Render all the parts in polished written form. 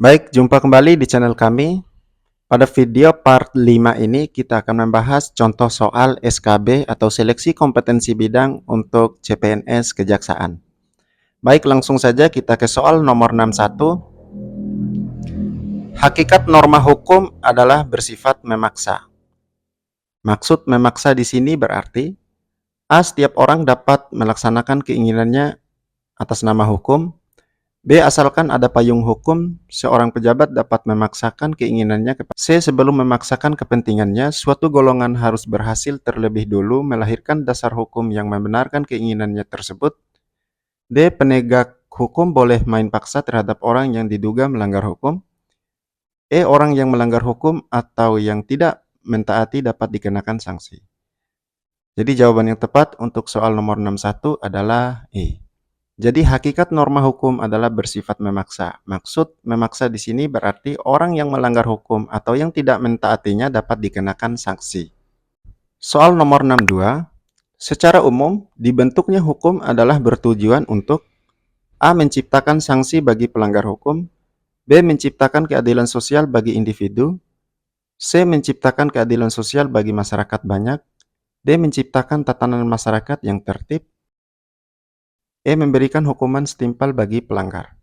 Baik, jumpa kembali di channel kami. Pada video part 5 ini kita akan membahas contoh soal SKB atau seleksi kompetensi bidang untuk CPNS Kejaksaan. Baik, langsung saja kita ke soal nomor 61. Hakikat norma hukum adalah bersifat memaksa. Maksud memaksa di sini berarti A. Setiap orang dapat melaksanakan keinginannya atas nama hukum. B. Asalkan ada payung hukum, seorang pejabat dapat memaksakan keinginannya kepada C. Sebelum memaksakan kepentingannya, suatu golongan harus berhasil terlebih dulu melahirkan dasar hukum yang membenarkan keinginannya tersebut. D. Penegak hukum boleh main paksa terhadap orang yang diduga melanggar hukum. E. Orang yang melanggar hukum atau yang tidak mentaati dapat dikenakan sanksi. Jadi jawaban yang tepat untuk soal nomor 61 adalah E. Jadi hakikat norma hukum adalah bersifat memaksa. Maksud memaksa di sini berarti orang yang melanggar hukum atau yang tidak mentaatinya dapat dikenakan sanksi. Soal nomor 62. Secara umum, dibentuknya hukum adalah bertujuan untuk A. Menciptakan sanksi bagi pelanggar hukum. B. Menciptakan keadilan sosial bagi individu. C. Menciptakan keadilan sosial bagi masyarakat banyak. D. Menciptakan tatanan masyarakat yang tertib. E. Memberikan hukuman setimpal bagi pelanggar.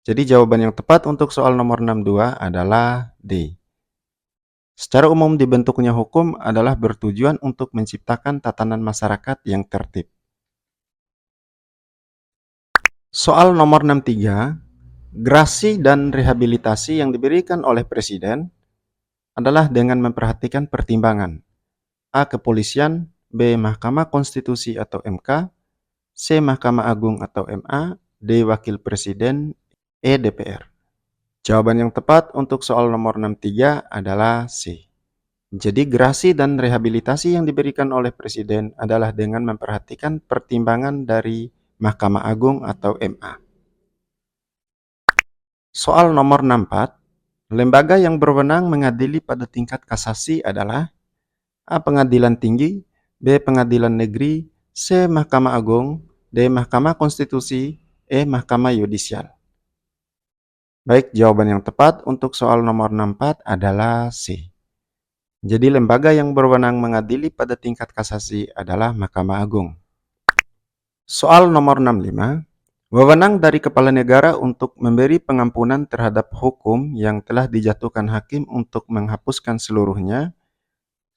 Jadi jawaban yang tepat untuk soal nomor 62 adalah D. Secara umum dibentuknya hukum adalah bertujuan untuk menciptakan tatanan masyarakat yang tertib. Soal nomor 63, grasi dan rehabilitasi yang diberikan oleh Presiden adalah dengan memperhatikan pertimbangan A. Kepolisian, B. Mahkamah Konstitusi atau MK, C. Mahkamah Agung atau MA, D. Wakil Presiden, E. DPR. Jawaban yang tepat untuk soal nomor 63 adalah C. Jadi grasi dan rehabilitasi yang diberikan oleh Presiden adalah dengan memperhatikan pertimbangan dari Mahkamah Agung atau MA. Soal nomor 64, lembaga yang berwenang mengadili pada tingkat kasasi adalah A. Pengadilan Tinggi, B. Pengadilan Negeri, C. Mahkamah Agung, D. Mahkamah Konstitusi, E. Mahkamah Yudisial. Baik, jawaban yang tepat untuk soal nomor 64 adalah C. Jadi lembaga yang berwenang mengadili pada tingkat kasasi adalah Mahkamah Agung. Soal nomor 65. Wewenang dari kepala negara untuk memberi pengampunan terhadap hukum yang telah dijatuhkan hakim untuk menghapuskan seluruhnya,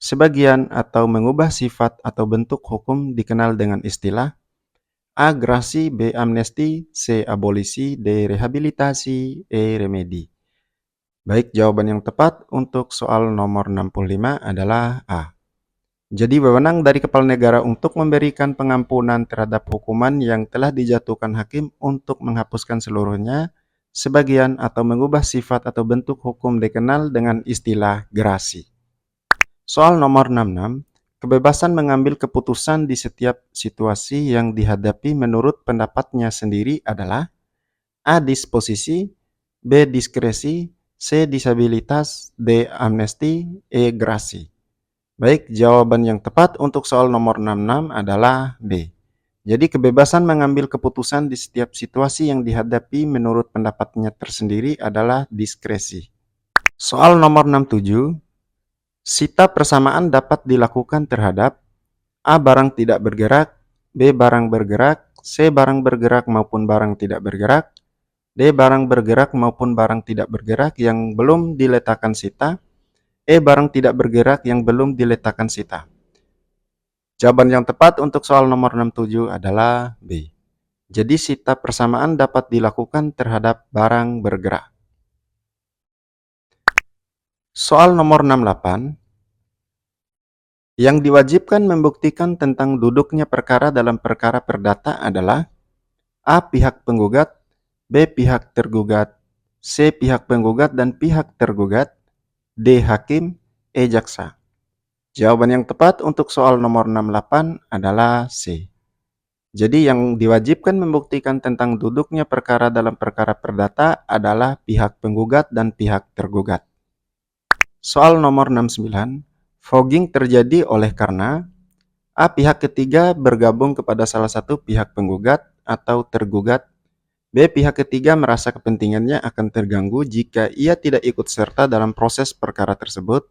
sebagian atau mengubah sifat atau bentuk hukum dikenal dengan istilah A. Grasi, B. Amnesti, C. Abolisi, D. Rehabilitasi, E. Remedi. Baik, jawaban yang tepat untuk soal nomor 65 adalah A. Jadi wewenang dari kepala negara untuk memberikan pengampunan terhadap hukuman yang telah dijatuhkan hakim untuk menghapuskan seluruhnya, sebagian atau mengubah sifat atau bentuk hukum dikenal dengan istilah grasi. Soal nomor 66. Kebebasan mengambil keputusan di setiap situasi yang dihadapi menurut pendapatnya sendiri adalah A. Disposisi, B. Diskresi, C. Disabilitas, D. Amnesti, E. Grasi. Baik, jawaban yang tepat untuk soal nomor 66 adalah B. Jadi kebebasan mengambil keputusan di setiap situasi yang dihadapi menurut pendapatnya tersendiri adalah diskresi. Soal nomor 67. Sita persamaan dapat dilakukan terhadap A. Barang tidak bergerak, B. Barang bergerak, C. Barang bergerak maupun barang tidak bergerak, D. Barang bergerak maupun barang tidak bergerak yang belum diletakkan sita, E. Barang tidak bergerak yang belum diletakkan sita. Jawaban yang tepat untuk soal nomor 67 adalah B. Jadi sita persamaan dapat dilakukan terhadap barang bergerak. Soal nomor 68. Yang diwajibkan membuktikan tentang duduknya perkara dalam perkara perdata adalah A. Pihak penggugat, B. Pihak tergugat, C. Pihak penggugat dan pihak tergugat, D. Hakim, E. Jaksa. Jawaban yang tepat untuk soal nomor 68 adalah C. Jadi yang diwajibkan membuktikan tentang duduknya perkara dalam perkara perdata adalah pihak penggugat dan pihak tergugat. Soal nomor 69. Fogging terjadi oleh karena A. Pihak ketiga bergabung kepada salah satu pihak penggugat atau tergugat, B. Pihak ketiga merasa kepentingannya akan terganggu jika ia tidak ikut serta dalam proses perkara tersebut.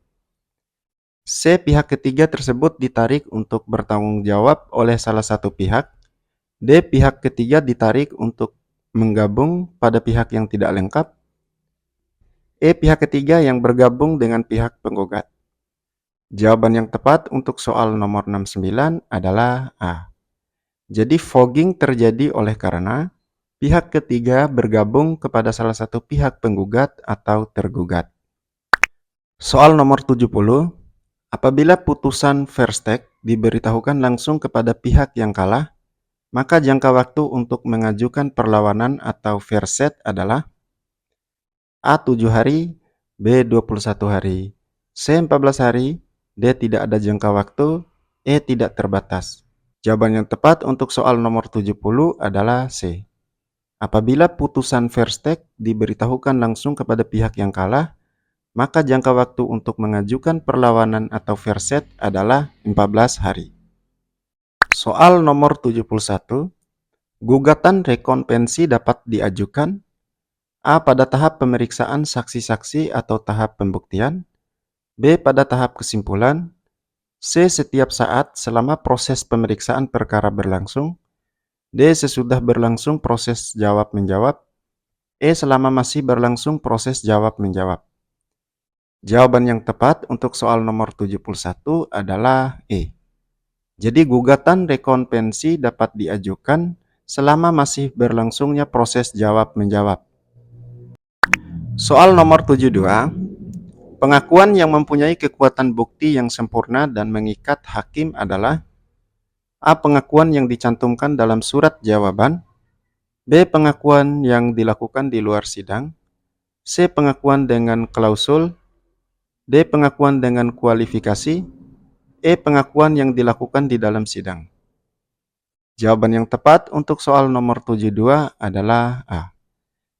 C. Pihak ketiga tersebut ditarik untuk bertanggung jawab oleh salah satu pihak. D. Pihak ketiga ditarik untuk menggabung pada pihak yang tidak lengkap. E. Pihak ketiga yang bergabung dengan pihak penggugat. Jawaban yang tepat untuk soal nomor 69 adalah A. Jadi fogging terjadi oleh karena pihak ketiga bergabung kepada salah satu pihak penggugat atau tergugat. Soal nomor 70. Apabila putusan Versteeg diberitahukan langsung kepada pihak yang kalah, maka jangka waktu untuk mengajukan perlawanan atau verset adalah A. 7 hari, B. 21 hari, C. 14 hari, D. Tidak ada jangka waktu, E. Tidak terbatas. Jawaban yang tepat untuk soal nomor 70 adalah C. Apabila putusan Versteeg diberitahukan langsung kepada pihak yang kalah, maka jangka waktu untuk mengajukan perlawanan atau verset adalah 14 hari. Soal nomor 71. Gugatan rekonvensi dapat diajukan A. Pada tahap pemeriksaan saksi-saksi atau tahap pembuktian, B. Pada tahap kesimpulan, C. Setiap saat selama proses pemeriksaan perkara berlangsung, D. Sesudah berlangsung proses jawab-menjawab, E. Selama masih berlangsung proses jawab-menjawab. Jawaban yang tepat untuk soal nomor 71 adalah E. Jadi gugatan rekonvensi dapat diajukan selama masih berlangsungnya proses jawab-menjawab. Soal nomor 72. Pengakuan yang mempunyai kekuatan bukti yang sempurna dan mengikat hakim adalah A. Pengakuan yang dicantumkan dalam surat jawaban, B. Pengakuan yang dilakukan di luar sidang, C. Pengakuan dengan klausul, D. Pengakuan dengan kualifikasi, E. Pengakuan yang dilakukan di dalam sidang. Jawaban yang tepat untuk soal nomor 72 adalah A.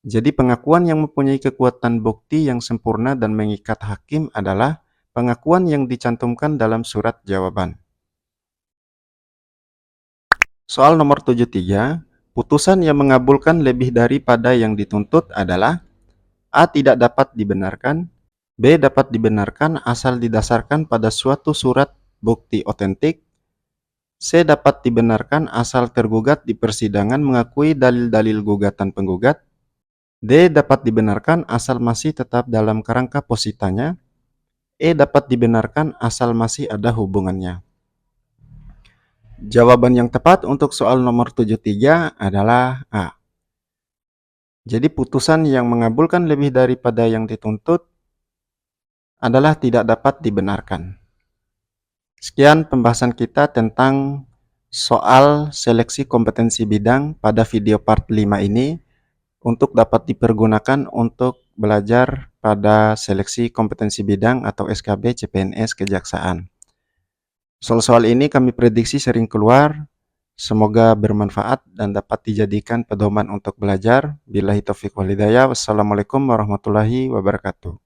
Jadi pengakuan yang mempunyai kekuatan bukti yang sempurna dan mengikat hakim adalah pengakuan yang dicantumkan dalam surat jawaban. Soal nomor 73. Putusan yang mengabulkan lebih daripada yang dituntut adalah A. Tidak dapat dibenarkan, B. Dapat dibenarkan asal didasarkan pada suatu surat bukti otentik, C. Dapat dibenarkan asal tergugat di persidangan mengakui dalil-dalil gugatan penggugat, D. Dapat dibenarkan asal masih tetap dalam kerangka positanya, E. Dapat dibenarkan asal masih ada hubungannya. Jawaban yang tepat untuk soal nomor 73 adalah A. Jadi putusan yang mengabulkan lebih daripada yang dituntut adalah tidak dapat dibenarkan. Sekian pembahasan kita tentang soal seleksi kompetensi bidang pada video part 5 ini untuk dapat dipergunakan untuk belajar pada seleksi kompetensi bidang atau SKB CPNS Kejaksaan. Soal-soal ini kami prediksi sering keluar. Semoga bermanfaat dan dapat dijadikan pedoman untuk belajar. Billahi taufiq wal hidayah. Wassalamualaikum warahmatullahi wabarakatuh.